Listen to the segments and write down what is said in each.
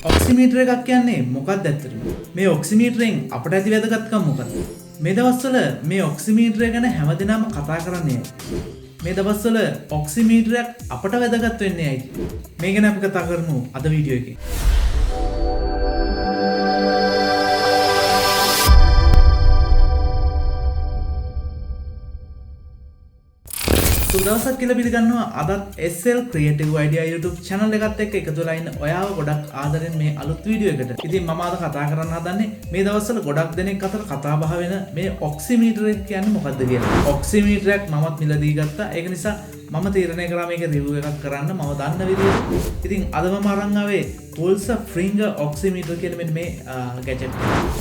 ඔක්සිමීටර් එකක් කියන්නේ මොකක්ද ඇත්තටම? මේ ඔක්සිමීටරෙන් අපට ඇති වැදගත්කම මොකක්ද? මේ දවස්වල මේ ඔක්සිමීටරය ගැන හැමදෙනාම කතා කරන්නේ ඇයි? මේ දවස්වල ඔක්සිමීටරයක් අපට වැදගත් වෙන්නේ ඇයි? මේ ගැන අපි කතා කරමු අද වීඩියෝ එකේ. දවසක් කියලා පිළිගන්නවා අදත් SL Creative Idea YouTube channel එකත් එක්ක එකතු වෙලා ඉන්න ඔයාව ගොඩක් ආදරෙන් මේ අලුත් වීඩියෝ එකට. ඉතින් මම අද කතා කරන්න හදන්නේ මේ දවස්වල ගොඩක් දෙනෙක් අතර කතා බහ වෙන මේ ඔක්සිමීටර් එක කියන්නේ මොකක්ද කියලා. ඔක්සිමීටරයක් මමත් මිලදී ගත්තා. ඒක නිසා මම තීරණය කරා මේක රිවිව් එකක් කරන්න මම දන්න විදිහට. ඉතින් අද මම අරන් ආවේ Pulsar finger oximeter කියන මෙන්න මේ ගැජට් එක.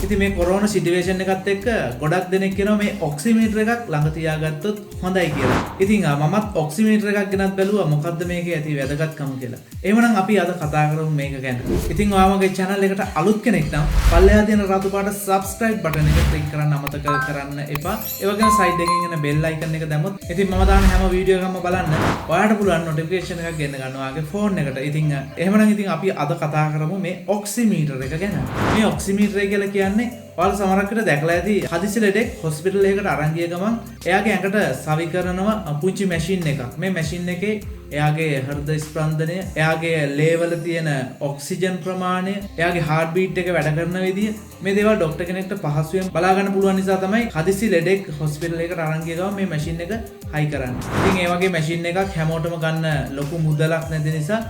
ඉතින් මේ කොරෝනා සිටුේෂන් එකත් එක්ක ගොඩක් දෙනෙක් කියනවා මේ ඔක්සිමීටර් එකක් ළඟ තියාගත්තොත් හොඳයි කියලා. ඉතින් මමත් ඔක්සිමීටර් එකක් ගෙනත් බැලුවා මොකද්ද මේකේ ඇති වැදගත්කම කියලා. එහෙමනම් අපි අද කතා කරමු මේක ගැන. ඉතින් ඔයා මගේ channel එකට අලුත් කෙනෙක් නම් පල්ලෙහා තියෙන රතු පාට subscribe button එක click කරන්න අමතක කරන්න එපා. ඒ වගේම side එකකින් එන bell icon එක දැම්මොත් ඉතින් මම දාන හැම වීඩියෝ එකක්ම බලන්න ඔයාලට පුළුවන් notification එකක් ගෙන්න ගන්න ඔයාගේ phone එකට. ඉතින් එහෙමනම් ඉතින් අපි අද කතා කරමු මේ ඔක්සිමීටර් එක ගැන. මේ ඔක්සිමීටර් එක කියලා කියන්නේ ඔයාලා සමහරක් විට දැකලා ඇති හදිසි ලෙඩෙක් හොස්පිටල් එකකට අරන් ගිය ගමන් එයාගේ ඇඟට සවි කරනවා පුංචි මැෂින් එකක්. මේ මැෂින් එකේ එයාගේ හෘද ස්පන්දනය, එයාගේ ලේවල තියෙන ඔක්සිජන් ප්‍රමාණය, එයාගේ හાર્ට් බීට් එක වැඩ කරන විදිය මේ දේවල් ડોක්ටර් කෙනෙක්ට පහසුවෙන් බලා ගන්න පුළුවන් නිසා තමයි හදිසි ලෙඩෙක් හොස්පිටල් එකකට අරන් ගිය ගමන් මේ මැෂින් එක හයි කරන්නේ. ඉතින් ඒ වගේ මැෂින් එකක් හැමෝටම ගන්න ලොකු මුදලක් නැති නිසා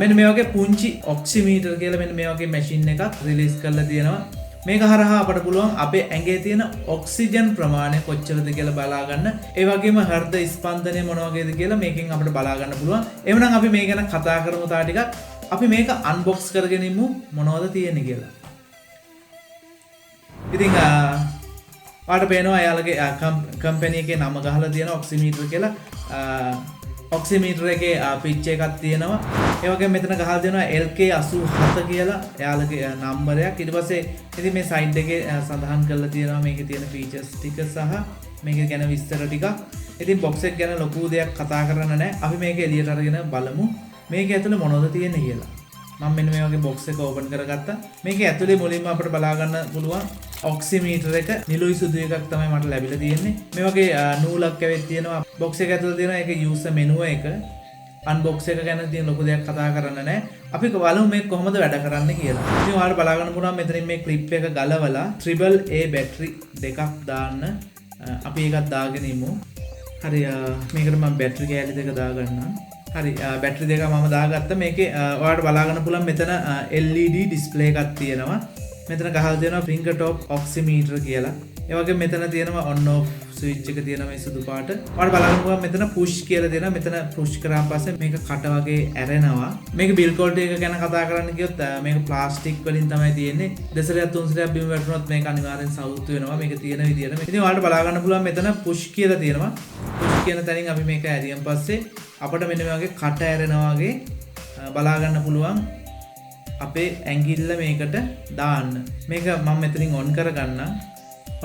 මෙන්න මේ වගේ පුංචි ඔක්සිමීටර් කියලා මෙන්න මේ වගේ මැෂින් එකක් රිලීස් කරලා තියෙනවා. මේක හරහා අපට පුළුවන් අපේ ඇඟේ තියෙන ඔක්සිජන් ප්‍රමාණය කොච්චරද කියලා බලා ගන්න. ඒ වගේම හෘද ස්පන්දනය මොන වගේද කියලා මේකෙන් අපිට බලා ගන්න පුළුවන්. එහෙනම් අපි මේ ගැන කතා කරමු තා ටිකක්. අපි මේක අන්බොක්ස් කරගෙන ඉමු මොනවද තියෙන්නේ කියලා. ඉතින් ඔයාලට පේනවා එයාලගේ කම්පැනි එකේ නම ගහලා තියෙන ඔක්සිමීටර් කියලා. ඔක්සිමීටර් එකේ පිච් එකක් තියෙනවා. ඒ වගේම මෙතන ගහලා දෙනවා LK87 කියලා එයාලගේ නම්බරයක්. ඊට පස්සේ ඉතින් මේ සයිඩ් එකේ සඳහන් කරලා තියෙනවා මේකේ තියෙන ෆීචර්ස් ටික සහ මේක ගැන විස්තර ටිකක්. ඉතින් බොක්ස් එක ගැන ලොකු දෙයක් කතා කරන්න නැහැ. අපි මේක එළියට අරගෙන බලමු මේක ඇතුලේ මොනවද තියෙන්නේ කියලා. මම මෙන්න මේ වගේ බොක්ස් එක ඕපන් කරගත්තා. මේකේ ඇතුලේ මුලින්ම අපිට බලා ගන්න පුළුවන් ඔක්සිමීටර් එක නිලුයි සුදු එකක් තමයි මට ලැබිලා තියෙන්නේ. මේ වගේ නූලක් ඇවිත් තියෙනවා. බොක්ස් එක ඇතුලේ තියෙනවා ඒකේ යූසර් මෙනු එක. අන්බොක්ස් එක ගැන තියෙන ලොකු දෙයක් කතා කරන්න නැහැ. අපි බලමු මේක කොහොමද වැඩ කරන්නේ කියලා. ඉතින් ඔයාලට බලා ගන්න පුළුවන් මෙතනින් මේ ක්ලිප් එක ගලවලා AAA බැටරි දෙකක් දාන්න. අපි එකක් දාගෙන ඉමු. හරි මේකට මම බැටරි කෑලි දෙක දාගන්නම්. හරි බැටරි දෙක මම දාගත්තා. මේකේ ඔයාලට බලා ගන්න පුළුවන් මෙතන LED ඩිස්ප්ලේ එකක් තියෙනවා. මෙතන ගහලා තියෙනවා finger top oximeter කියලා. ඒ වගේම මෙතන තියෙනවා on off ස්විච් එක තියෙනවා මේ සුදු පාට. ඔයාලට බලන්න පුළුවන් මෙතන push කියලා දෙනවා. මෙතන push කරාන් පස්සේ මේක කට වගේ ඇරෙනවා. මේක build quality එක ගැන කතා කරන්න ගියොත් මේක ප්ලාස්ටික් වලින් තමයි තියෙන්නේ. දෙසරයක් තුන්සරයක් බිම වැටුනොත් මේක අනිවාර්යෙන් සවුත් වෙනවා. මේක තියෙන විදියට. ඉතින් ඔයාලට බලා ගන්න පුළුවන් මෙතන push කියලා තියෙනවා. push කියන තැනින් අපි මේක ඇරියන් පස්සේ අපිට මෙන්න මේ වගේ කට ඇරෙනවා වගේ බලා ගන්න පුළුවන්. අපේ ඇඟිල්ල මේකට දාන්න. මේක මම මෙතනින් ඔන් කරගන්නම්.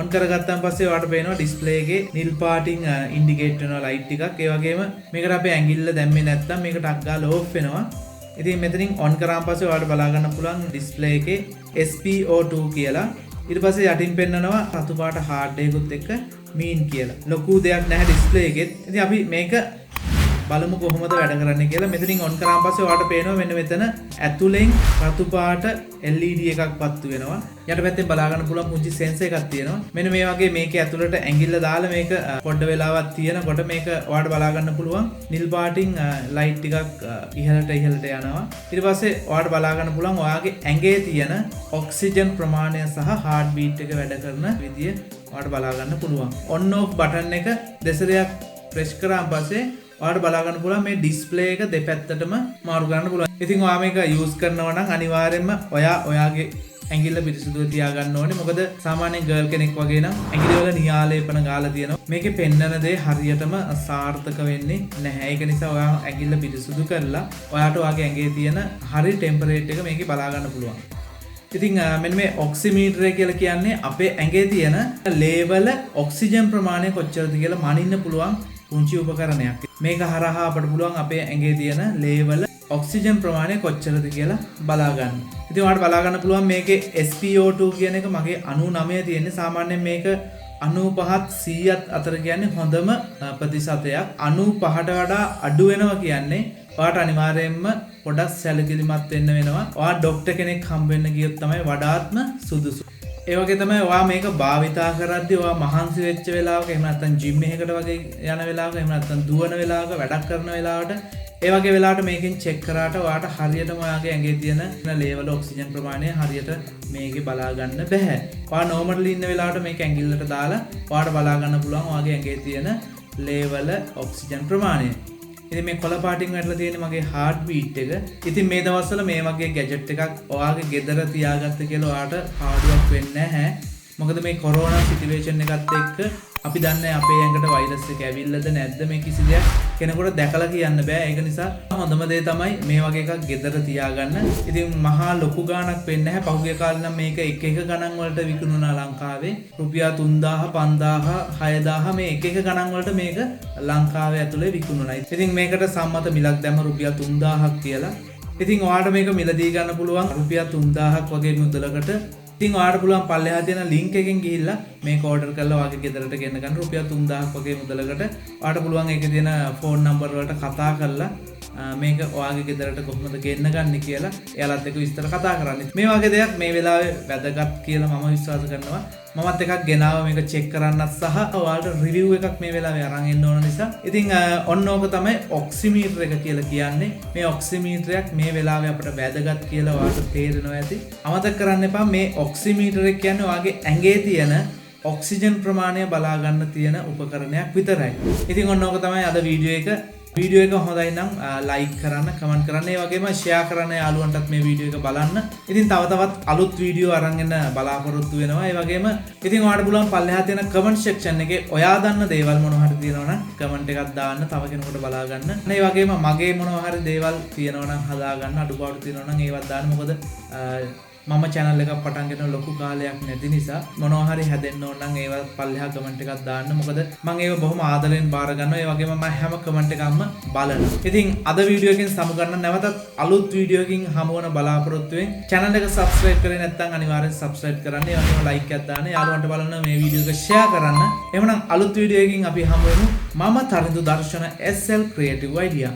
ඔන් කරගත්තාන් පස්සේ ඔයාලට පේනවා ඩිස්ප්ලේ එකේ නිල් පාටින් ඉන්ඩිකේට් වෙනවා ලයිට් ටිකක්. ඒ වගේම මේකට අපේ ඇඟිල්ල දැම්මේ නැත්නම් මේක ටක් ගාලා ඕෆ් වෙනවා. ඉතින් මෙතනින් ඔන් කරාන් පස්සේ ඔයාලට බලා ගන්න පුළුවන් ඩිස්ප්ලේ එකේ SPO2 කියලා. ඊට පස්සේ යටින් පෙන්නනවා රතු පාට හાર્ඩ් එකකුත් එක්ක මීන් කියලා. ලොකු දෙයක් නැහැ ඩිස්ප්ලේ එකෙත්. ඉතින් අපි මේක බලමු කොහොමද වැඩ කරන්නේ කියලා. මෙතනින් ඔන් කරාන් පස්සේ ඔයාලට පේනවා මෙන්න මෙතන ඇතුලෙන් රතු පාට LED එකක් පත්තු වෙනවා. යටපැත්තෙන් බලා ගන්න පුළුවන් පුංචි සෙන්සර් එකක් තියෙනවා. මෙන්න මේ වගේ මේකේ ඇතුලට ඇඟිල්ල දාලා මේක පොඩ්ඩ වෙලාවක් තියෙනකොට මේක ඔයාලට බලා ගන්න පුළුවන් නිල් පාටින් ලයිට් ටිකක් ඉහළට යනවා. ඊට පස්සේ ඔයාලට බලා ගන්න පුළුවන් ඔයාගේ ඇඟේ තියෙන ඔක්සිජන් ප්‍රමාණය සහ හાર્ට් බීට් එක වැඩ කරන විදිය ඔයාලට බලා ගන්න පුළුවන්. on off බටන් එක දෙසරයක් ප්‍රෙස් කරාන් පස්සේ ඔයාලට බලා ගන්න පුළුවන් මේ ඩිස්ප්ලේ එක දෙපැත්තටම මාරු කරන්න පුළුවන්. ඉතින් ඔයා මේක යූස් කරනවා නම් අනිවාර්යයෙන්ම ඔයාගේ ඇඟිල්ල පිරිසිදුව තියාගන්න ඕනේ. මොකද සාමාන්‍යයෙන් ගර්ල් කෙනෙක් වගේ නම් ඇඟිලි වල නියාලේපන ගාලා තියෙනවා. මේකේ පෙන්නන දේ හරියටම සාර්ථක වෙන්නේ නැහැ. ඒක නිසා ඔයා ඇඟිල්ල පිරිසිදු කරලා ඔයාට ඔයාගේ ඇඟේ තියෙන හරි ටෙම්පරේචර් එක මේකේ බලා ගන්න පුළුවන්. ඉතින් මෙන්න මේ ඔක්සිමීටර් කියලා කියන්නේ අපේ ඇඟේ තියෙන ලේවල ඔක්සිජන් ප්‍රමාණය කොච්චරද කියලා මනින්න පුළුවන් පුංචි උපකරණයක්. මේක හරහා අපට පුළුවන් අපේ ඇඟේ තියෙන ලේවල ඔක්සිජන් ප්‍රමාණය කොච්චරද කියලා බලා ගන්න. ඉතින් ඔයාලට බලා ගන්න පුළුවන් මේකේ SpO2 කියන එක මගේ 99 තියෙන්නේ. සාමාන්‍යයෙන් මේක 95ත් 100ත් අතර කියන්නේ හොඳම ප්‍රතිශතයක්. 95ට වඩා අඩු වෙනවා කියන්නේ ඔයාට අනිවාර්යයෙන්ම පොඩක් සැලකිලිමත් වෙන්න වෙනවා. ඔයා ડોක්ටර් කෙනෙක් හම්බ වෙන්න ගියොත් තමයි වඩාත්ම සුදුසු. ඒ වගේ තමයි ඔයා මේක භාවිතා කරද්දී ඔයා මහන්සි වෙච්ච වෙලාවක එහෙම නැත්නම් ජිම් එකකට වගේ යන වෙලාවක එහෙම නැත්නම් දුවන වෙලාවක වැඩක් කරන වෙලාවට ඒ වගේ වෙලාවට මේකෙන් චෙක් කරාට ඔයාට හරියටම ඔයාගේ ඇඟේ තියෙන ලේවල ඔක්සිජන් ප්‍රමාණය හරියට මේකේ බලා ගන්න බෑ. ඔයා නෝමර්ලි ඉන්න වෙලාවට මේක ඇඟිල්ලට දාලා ඔයාට බලා ගන්න පුළුවන් ඔයාගේ ඇඟේ තියෙන ලේවල ඔක්සිජන් ප්‍රමාණය. ඉතින් මේ කොළ පාටින් වැටලා තියෙන්නේ මගේ heart beat එක. ඉතින් මේ දවස්වල මේ වගේ ගැජට් එකක් ඔයාගේ ගෙදර තියාගත්ත කියලා ඔයාට පාඩුවක් වෙන්නේ නැහැ. මොකද මේ කොරෝනා සිටුේෂන් එකත් එක්ක අපි දන්නේ අපේ ඇඟට වෛරස් එක ඇවිල්ලාද නැද්ද මේ කිසි දෙයක් කෙනෙකුට දැකලා කියන්න බෑ. ඒක නිසා හොඳම දේ තමයි මේ වගේ එකක් ගෙදර තියාගන්න. ඉතින් මහා ලොකු ගාණක් වෙන්නේ නැහැ. පහුගිය කාලේ නම් මේක එක ගණන් වලට විකුණුණා ලංකාවේ. රුපියල් 3000 5000 6000 මේ එක ගණන් වලට මේක ලංකාවේ ඇතුලේ විකුණුණා. ඉතින් මේකට සම්මත මිලක් දැම්ම රුපියල් 3000ක් කියලා. ඉතින් ඔයාලට මේක මිලදී ගන්න පුළුවන් රුපියල් 3000ක් වගේ මුදලකට. ඉතින් ඔයාලට පුළුවන් පල්ලෙහා තියෙන ලින්ක් එකෙන් ගිහිල්ලා මේක ඕඩර් කරලා ඔයාගේ ගෙදරට ගෙන්න ගන්න රුපියල් 3000ක් වගේ මුදලකට. ඔයාලට පුළුවන් ඒකේ තියෙන ෆෝන් නම්බර් වලට කතා කරලා මේක ඔයාගේ ගෙදරට කොහොමද ගෙන්න ගන්න කියලා එයාලත් එක්ක විස්තර කතා කරන්න. මේ වගේ දෙයක් මේ වෙලාවේ වැදගත් කියලා මම විශ්වාස කරනවා. මමත් එකක් ගෙනාව මේක චෙක් කරන්නත් සහ ඔයාලට රිවිව් එකක් මේ වෙලාවේ අරන් එන්න ඕන නිසා. ඉතින් ඔන්න ඕක තමයි ඔක්සිමීටර් එක කියලා කියන්නේ. මේ ඔක්සිමීටරයක් මේ වෙලාවේ අපිට වැදගත් කියලා ඔයාලට තේරෙනවා ඇති. අමතක කරන්න එපා මේ ඔක්සිමීටර් එක කියන්නේ ඔයාගේ ඇඟේ තියෙන ඔක්සිජන් ප්‍රමාණය බලා ගන්න තියෙන උපකරණයක් විතරයි. ඉතින් ඔන්න ඕක තමයි අද වීඩියෝ එක හොඳයි නම් ලයික් කරන්න, කමෙන්ට් කරන්න, ඒ වගේම ෂෙයා කරන්න යාළුවන්ටත් මේ වීඩියෝ එක බලන්න. ඉතින් තව තවත් අලුත් වීඩියෝ අරන් එන්න බලාපොරොත්තු වෙනවා. ඒ වගේම ඉතින් ඔයාලට පුළුවන් පල්ලෙහා තියෙන කමෙන්ට් සෙක්ෂන් එකේ ඔයා දන්න දේවල් මොනවා හරි තියෙනවා නම් කමෙන්ට් එකක් දාන්න, තව කෙනෙකුට බලා ගන්න. ඒ වගේම මගේ මොනවා හරි දේවල් තියෙනවා නම් හදා ගන්න, අඩුපාඩු තියෙනවා නම් ඒවත් දාන්න. මොකද මම channel එකක් පටන් ගන්න ලොකු කාලයක් නැති නිසා මොනවා හරි හැදෙන්න ඕන නම් ඒවත් පල්ලෙහා කමෙන්ට් එකක් දාන්න. මොකද මම ඒව බොහොම ආදරෙන් බාර ගන්නවා. ඒ වගේම මම හැම කමෙන්ට් එකක්ම බලනවා. ඉතින් අද වීඩියෝ එකකින් සමු ගන්න නැවතත් අලුත් වීඩියෝ එකකින් හමු වන බලාපොරොත්තු වෙමින් channel එක subscribe කරේ නැත්නම් අනිවාර්යෙන් subscribe කරන්න. ඒ වගේම like එකක් දාන්න. යාළුවන්ට බලන්න මේ වීඩියෝ එක share කරන්න. එහෙනම් අලුත් වීඩියෝ එකකින් අපි හමු වෙමු. මම තරිඳු දර්ශන SL Creative Idea.